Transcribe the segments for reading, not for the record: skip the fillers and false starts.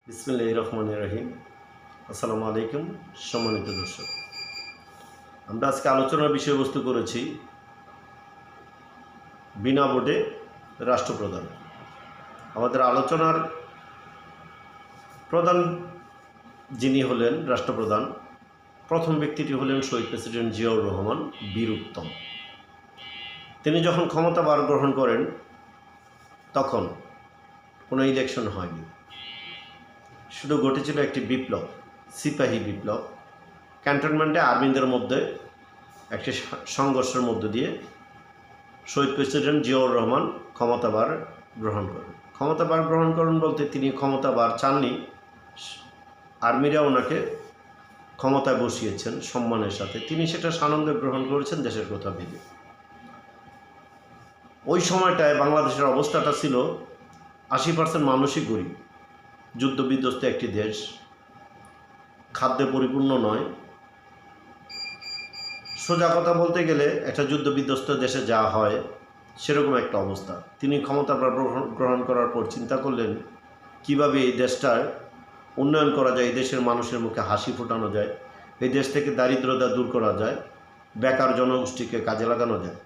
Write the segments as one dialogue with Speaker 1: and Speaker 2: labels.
Speaker 1: বিসমিল্লাহির রহমানির রহিম। আসসালামু আলাইকুম সম্মানিত দর্শক, আমরা আজকে আলোচনার বিষয়বস্তু করেছি বিনা ভোটে রাষ্ট্রপ্রধান। আমাদের আলোচনার প্রধান যিনি হলেন রাষ্ট্রপ্রধান, প্রথম ব্যক্তিটি হলেন শহীদ প্রেসিডেন্ট জিয়াউর রহমান বীর উত্তম। তিনি যখন ক্ষমতাভার গ্রহণ করেন তখন কোনো ইলেকশন হয়নি, শুধু ঘটেছিল একটি বিপ্লব, সিপাহী বিপ্লব। ক্যান্টনমেন্টে আর্মিদের মধ্যে একটি সংঘর্ষের মধ্য দিয়ে শহীদ প্রেসিডেন্ট জিয়াউর রহমান ক্ষমতাভার গ্রহণ করেন। ক্ষমতাভার গ্রহণ করেন বলতে তিনি ক্ষমতাভার চাননি, আর্মিরা ওনাকে ক্ষমতায় বসিয়েছেন সম্মানের সাথে। তিনি সেটা সানন্দে গ্রহণ করেছেন দেশের কথা ভেবে। ওই সময়টায় বাংলাদেশের অবস্থাটা ছিল 80% মানুষই গরিব, যুদ্ধবিধ্বস্ত একটি দেশ, খাদ্যে পরিপূর্ণ নয়। সোজা কথা বলতে গেলে একটা যুদ্ধবিধ্বস্ত দেশে যা হয় সেরকম একটা অবস্থা। তিনি ক্ষমতা গ্রহণ করার পর চিন্তা করলেন কিভাবে এই দেশটার উন্নয়ন করা যায়, এই দেশের মানুষের মুখে হাসি ফোটানো যায়, এই দেশ থেকে দারিদ্রতা দূর করা যায়, বেকার জনগোষ্ঠীকে কাজে লাগানো যায়।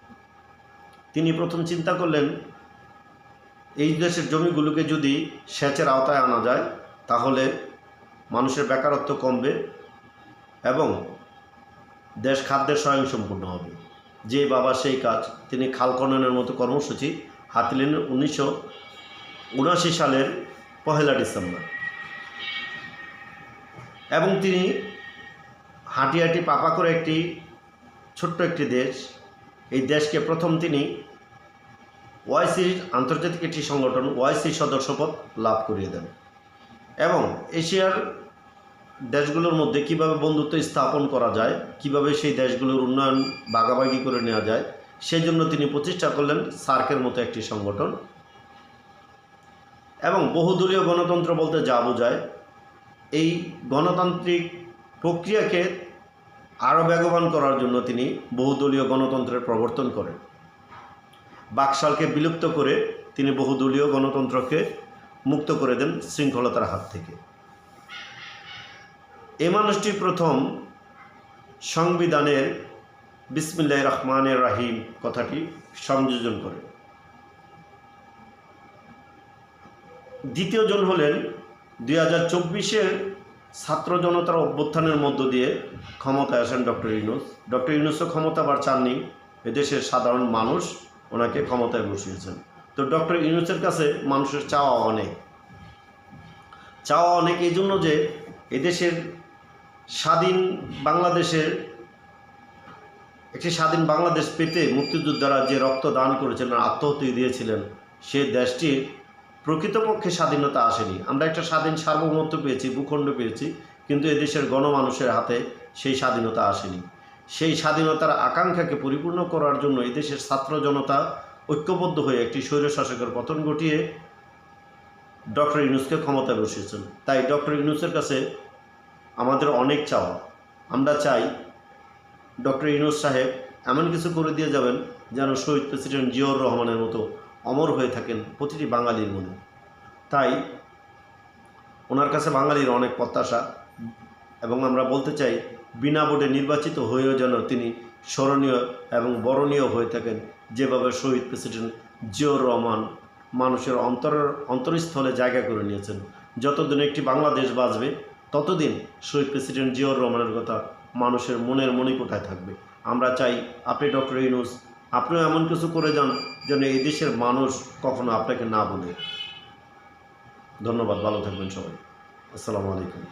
Speaker 1: তিনি প্রথম চিন্তা করলেন এই দেশের জমিগুলোকে যদি সেচের আওতায় আনা যায় তাহলে মানুষের বেকারত্ব কমবে এবং দেশ খাদ্যের স্বয়ংসম্পূর্ণ হবে। যে বাবা সেই কাজ। তিনি খাল খননের মতো কর্মসূচি হাতে নিলেন 1979 সালের 1 ডিসেম্বর, এবং তিনি হাঁটি হাঁটি পাপা করে একটি ছোট্ট একটি দেশ, এই দেশকে প্রথম তিনি ওআইসির আন্তর্জাতিক একটি সংগঠন ওআইসির সদস্যপদ লাভ করিয়ে দেন এবং এশিয়ার দেশগুলোর মধ্যে কিভাবে বন্ধুত্ব স্থাপন করা যায়, কিভাবে সেই দেশগুলোর উন্নয়ন ভাগাভাগি করে নেওয়া যায়, সেই জন্য তিনি প্রতিষ্ঠা করলেন সার্কের মতো একটি সংগঠন। এবং বহুদলীয় গণতন্ত্র বলতে যা বোঝায়, এই গণতান্ত্রিক প্রক্রিয়াকে আরও বেগবান করার জন্য তিনি বহুদলীয় গণতন্ত্রের প্রবর্তন করেন। বাকশালকে বিলুপ্ত করে তিনি বহুদলীয় গণতন্ত্রকে মুক্ত করে দেন শৃঙ্খলতার হাত থেকে। এই মানুষটি প্রথম সংবিধানের বিসমিল্লাহির রহমানির রহিম কথাটি সংযোজন করেন। দ্বিতীয় জন হলেন 2024-এর ছাত্র জনতার অভ্যুত্থানের মধ্য দিয়ে ক্ষমতায় আসেন ডক্টর ইউনূস। ডক্টর ইউনূসও ক্ষমতাবার চাননি, এদেশের সাধারণ মানুষ ওনাকে ক্ষমতায় বসিয়েছেন। তো ডক্টর ইউনূসের কাছে মানুষের চাওয়া অনেক, এই জন্য যে এদেশের স্বাধীন বাংলাদেশের একটি স্বাধীন বাংলাদেশ পেতে মুক্তিযোদ্ধারা যে রক্ত দান করেছিলেন, আত্মহতি দিয়েছিলেন, সে দেশটির প্রকৃতপক্ষে স্বাধীনতা আসেনি। আমরা একটা স্বাধীন সার্বভৌমত্ব পেয়েছি, ভূখণ্ড পেয়েছি, কিন্তু এদেশের গণমানুষের হাতে সেই স্বাধীনতা আসেনি। সেই স্বাধীনতার আকাঙ্ক্ষাকে পরিপূর্ণ করার জন্য এদেশের ছাত্র জনতা ঐক্যবদ্ধ হয়ে একটি স্বৈরশাসকের পতন ঘটিয়ে ডক্টর ইউনূসকে ক্ষমতায় বসিয়েছেন। তাই ডক্টর ইউনূসের কাছে আমাদের অনেক চাওয়া। আমরা চাই ডক্টর ইউনূস সাহেব এমন কিছু করে দিয়ে যাবেন যেন শহীদ প্রেসিডেন্ট জিয়াউর রহমানের মতো অমর হয়ে থাকেন প্রতিটি বাঙালির মনে। তাই ওনার কাছে বাঙালির অনেক প্রত্যাশা, এবং আমরা বলতে চাই বিনা ভোটে নির্বাচিত হয়েও যেন তিনি স্মরণীয় এবং বরণীয় হয়ে থাকেন, যেভাবে শহীদ প্রেসিডেন্ট জিয়াউর রহমান মানুষের অন্তরস্থলে জায়গা করে নিয়েছেন। যতদিন একটি বাংলাদেশ বাঁচবে ততদিন শহীদ প্রেসিডেন্ট জিয়াউর রহমানের কথা মানুষের মনের মণিকোঠায় থাকবে। আমরা চাই আপনি ডক্টর ইউনূস, আপনিও এমন কিছু করে যান যেন এই দেশের মানুষ কখনো আপনাকে না বলে। ধন্যবাদ, ভালো থাকবেন সবাই। আসসালামু আলাইকুম।